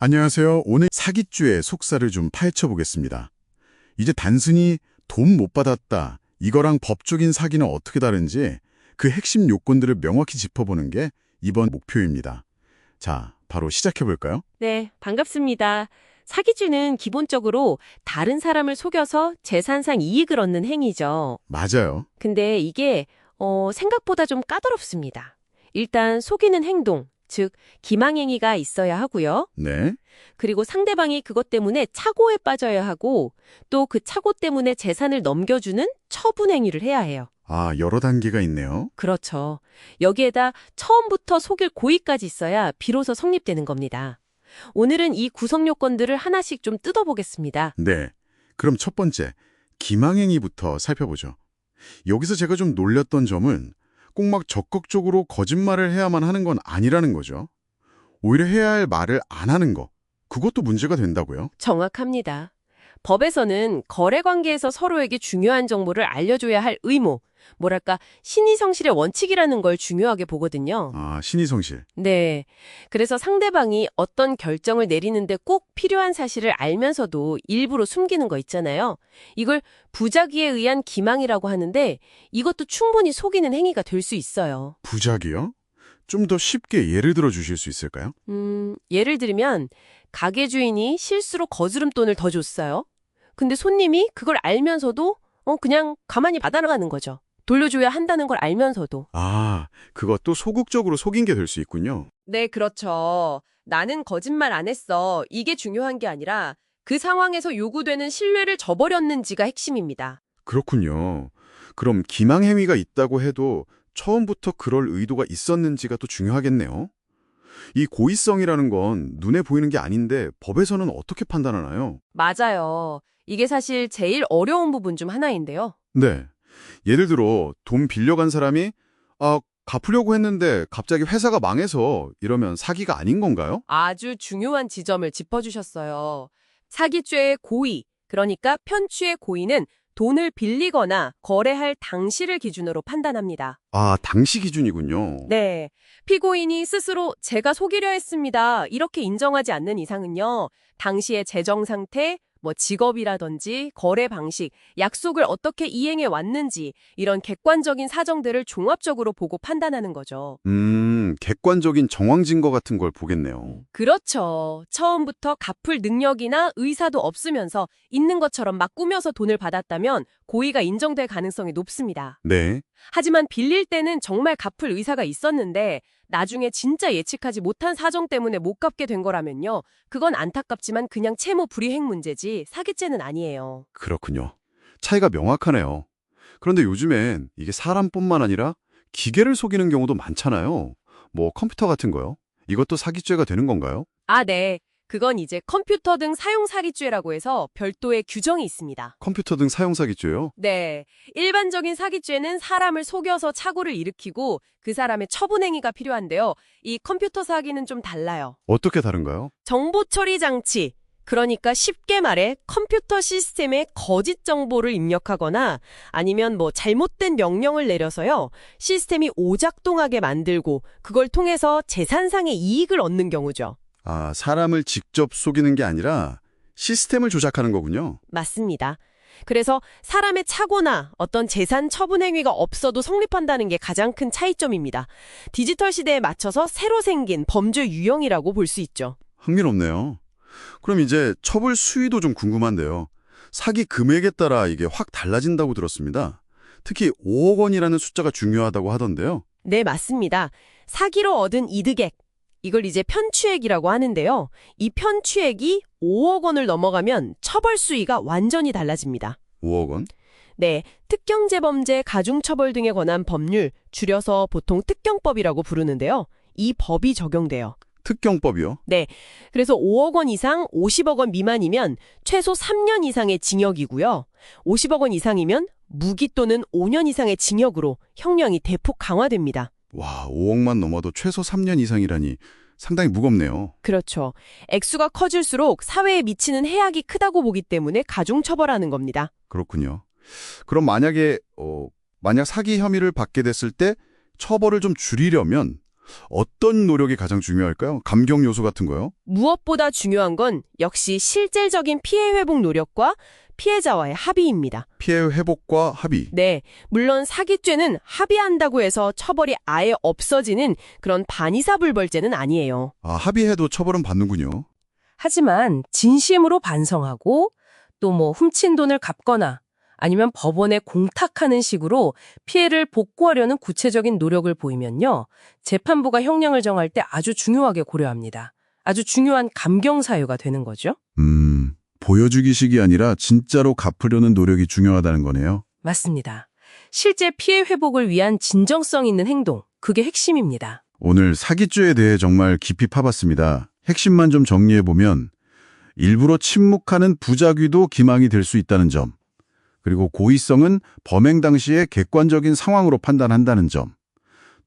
안녕하세요. 오늘 사기죄의 속살을 좀 파헤쳐 보겠습니다. 이제 단순히 돈 못 받았다, 이거랑 법적인 사기는 어떻게 다른지 그 핵심 요건들을 명확히 짚어보는 게 이번 목표입니다. 자, 바로 시작해 볼까요? 네, 반갑습니다. 사기죄는 기본적으로 다른 사람을 속여서 재산상 이익을 얻는 행위죠. 맞아요. 근데 이게 생각보다 좀 까다롭습니다. 일단 속이는 행동, 즉 기망행위가 있어야 하고요. 네. 그리고 상대방이 그것 때문에 착오에 빠져야 하고 또 그 착오 때문에 재산을 넘겨주는 처분 행위를 해야 해요. 아, 여러 단계가 있네요. 그렇죠. 여기에다 처음부터 속일 고의까지 있어야 비로소 성립되는 겁니다. 오늘은 이 구성 요건들을 하나씩 좀 뜯어보겠습니다. 네. 그럼 첫 번째, 기망행위부터 살펴보죠. 여기서 제가 좀 놀렸던 점은 꼭 막 적극적으로 거짓말을 해야만 하는 건 아니라는 거죠. 오히려 해야 할 말을 안 하는 거, 그것도 문제가 된다고요? 정확합니다. 법에서는 거래 관계에서 서로에게 중요한 정보를 알려줘야 할 의무, 뭐랄까 신의성실의 원칙이라는 걸 중요하게 보거든요. 아, 신의성실. 네. 그래서 상대방이 어떤 결정을 내리는데 꼭 필요한 사실을 알면서도 일부러 숨기는 거 있잖아요. 이걸 부작위에 의한 기망이라고 하는데 이것도 충분히 속이는 행위가 될 수 있어요. 부작이요? 좀 더 쉽게 예를 들어 주실 수 있을까요? 예를 들면 가게 주인이 실수로 거스름돈을 더 줬어요. 근데 손님이 그걸 알면서도 그냥 가만히 받아나가는 거죠. 돌려줘야 한다는 걸 알면서도. 아, 그것도 소극적으로 속인 게 될 수 있군요. 네, 그렇죠. 나는 거짓말 안 했어. 이게 중요한 게 아니라 그 상황에서 요구되는 신뢰를 저버렸는지가 핵심입니다. 그렇군요. 그럼 기망행위가 있다고 해도 처음부터 그럴 의도가 있었는지가 또 중요하겠네요. 이 고의성이라는 건 눈에 보이는 게 아닌데 법에서는 어떻게 판단하나요? 맞아요. 이게 사실 제일 어려운 부분 중 하나인데요. 네. 예를 들어 돈 빌려간 사람이 갚으려고 했는데 갑자기 회사가 망해서 이러면 사기가 아닌 건가요? 아주 중요한 지점을 짚어주셨어요. 사기죄의 고의, 그러니까 편취의 고의는 돈을 빌리거나 거래할 당시를 기준으로 판단합니다. 아, 당시 기준이군요. 네. 피고인이 스스로 제가 속이려 했습니다. 이렇게 인정하지 않는 이상은요. 당시의 재정 상태, 직업이라든지 거래 방식, 약속을 어떻게 이행해 왔는지 이런 객관적인 사정들을 종합적으로 보고 판단하는 거죠. 객관적인 정황 증거 같은 걸 보겠네요. 그렇죠. 처음부터 갚을 능력이나 의사도 없으면서 있는 것처럼 막 꾸며서 돈을 받았다면 고의가 인정될 가능성이 높습니다. 네. 하지만 빌릴 때는 정말 갚을 의사가 있었는데 나중에 진짜 예측하지 못한 사정 때문에 못 갚게 된 거라면요. 그건 안타깝지만 그냥 채무 불이행 문제지 사기죄는 아니에요. 그렇군요. 차이가 명확하네요. 그런데 요즘엔 이게 사람뿐만 아니라 기계를 속이는 경우도 많잖아요. 뭐 컴퓨터 같은 거요. 이것도 사기죄가 되는 건가요? 아, 네. 그건 이제 컴퓨터 등 사용 사기죄라고 해서 별도의 규정이 있습니다. 컴퓨터 등 사용 사기죄요? 네. 일반적인 사기죄는 사람을 속여서 착오를 일으키고 그 사람의 처분 행위가 필요한데요. 이 컴퓨터 사기는 좀 달라요. 어떻게 다른가요? 정보 처리 장치, 그러니까 쉽게 말해 컴퓨터 시스템에 거짓 정보를 입력하거나 아니면 잘못된 명령을 내려서요. 시스템이 오작동하게 만들고 그걸 통해서 재산상의 이익을 얻는 경우죠. 아, 사람을 직접 속이는 게 아니라 시스템을 조작하는 거군요. 맞습니다. 그래서 사람의 착오나 어떤 재산 처분 행위가 없어도 성립한다는 게 가장 큰 차이점입니다. 디지털 시대에 맞춰서 새로 생긴 범죄 유형이라고 볼 수 있죠. 흥미롭네요. 그럼 이제 처벌 수위도 좀 궁금한데요. 사기 금액에 따라 이게 확 달라진다고 들었습니다. 특히 5억 원이라는 숫자가 중요하다고 하던데요. 네, 맞습니다. 사기로 얻은 이득액, 이걸 이제 편취액이라고 하는데요. 이 편취액이 5억 원을 넘어가면 처벌 수위가 완전히 달라집니다. 5억 원? 네, 특경재범죄 가중처벌 등에 관한 법률, 줄여서 보통 특경법이라고 부르는데요. 이 법이 적용돼요. 특경법이요? 네, 그래서 5억 원 이상 50억 원 미만이면 최소 3년 이상의 징역이고요. 50억 원 이상이면 무기 또는 5년 이상의 징역으로 형량이 대폭 강화됩니다. 와, 5억만 넘어도 최소 3년 이상이라니 상당히 무겁네요. 그렇죠. 액수가 커질수록 사회에 미치는 해악이 크다고 보기 때문에 가중처벌하는 겁니다. 그렇군요. 그럼 만약 사기 혐의를 받게 됐을 때 처벌을 좀 줄이려면 어떤 노력이 가장 중요할까요? 감경 요소 같은 거요? 무엇보다 중요한 건 역시 실질적인 피해 회복 노력과 피해자와의 합의입니다. 피해 회복과 합의. 네, 물론 사기죄는 합의한다고 해서 처벌이 아예 없어지는 그런 반의사불벌죄는 아니에요. 아, 합의해도 처벌은 받는군요. 하지만 진심으로 반성하고 또 뭐 훔친 돈을 갚거나 아니면 법원에 공탁하는 식으로 피해를 복구하려는 구체적인 노력을 보이면요. 재판부가 형량을 정할 때 아주 중요하게 고려합니다. 아주 중요한 감경 사유가 되는 거죠. 보여주기식이 아니라 진짜로 갚으려는 노력이 중요하다는 거네요. 맞습니다. 실제 피해 회복을 위한 진정성 있는 행동, 그게 핵심입니다. 오늘 사기죄에 대해 정말 깊이 파봤습니다. 핵심만 좀 정리해보면 일부러 침묵하는 부작위도 기망이 될 수 있다는 점, 그리고 고의성은 범행 당시의 객관적인 상황으로 판단한다는 점,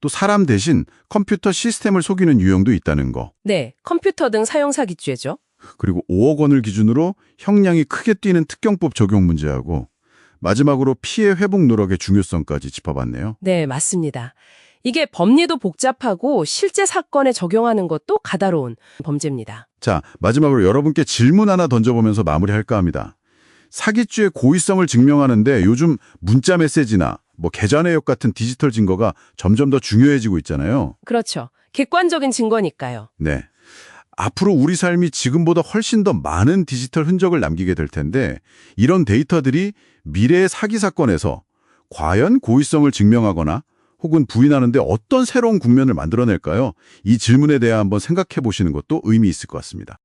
또 사람 대신 컴퓨터 시스템을 속이는 유형도 있다는 거, 네, 컴퓨터 등 사용 사기죄죠. 그리고 5억 원을 기준으로 형량이 크게 뛰는 특경법 적용 문제하고 마지막으로 피해 회복 노력의 중요성까지 짚어봤네요. 네, 맞습니다. 이게 법리도 복잡하고 실제 사건에 적용하는 것도 가다로운 범죄입니다. 자, 마지막으로 여러분께 질문 하나 던져보면서 마무리할까 합니다. 사기죄의 고의성을 증명하는데 요즘 문자 메시지나 계좌 내역 같은 디지털 증거가 점점 더 중요해지고 있잖아요. 그렇죠. 객관적인 증거니까요. 네. 앞으로 우리 삶이 지금보다 훨씬 더 많은 디지털 흔적을 남기게 될 텐데 이런 데이터들이 미래의 사기 사건에서 과연 고의성을 증명하거나 혹은 부인하는데 어떤 새로운 국면을 만들어낼까요? 이 질문에 대해 한번 생각해 보시는 것도 의미 있을 것 같습니다.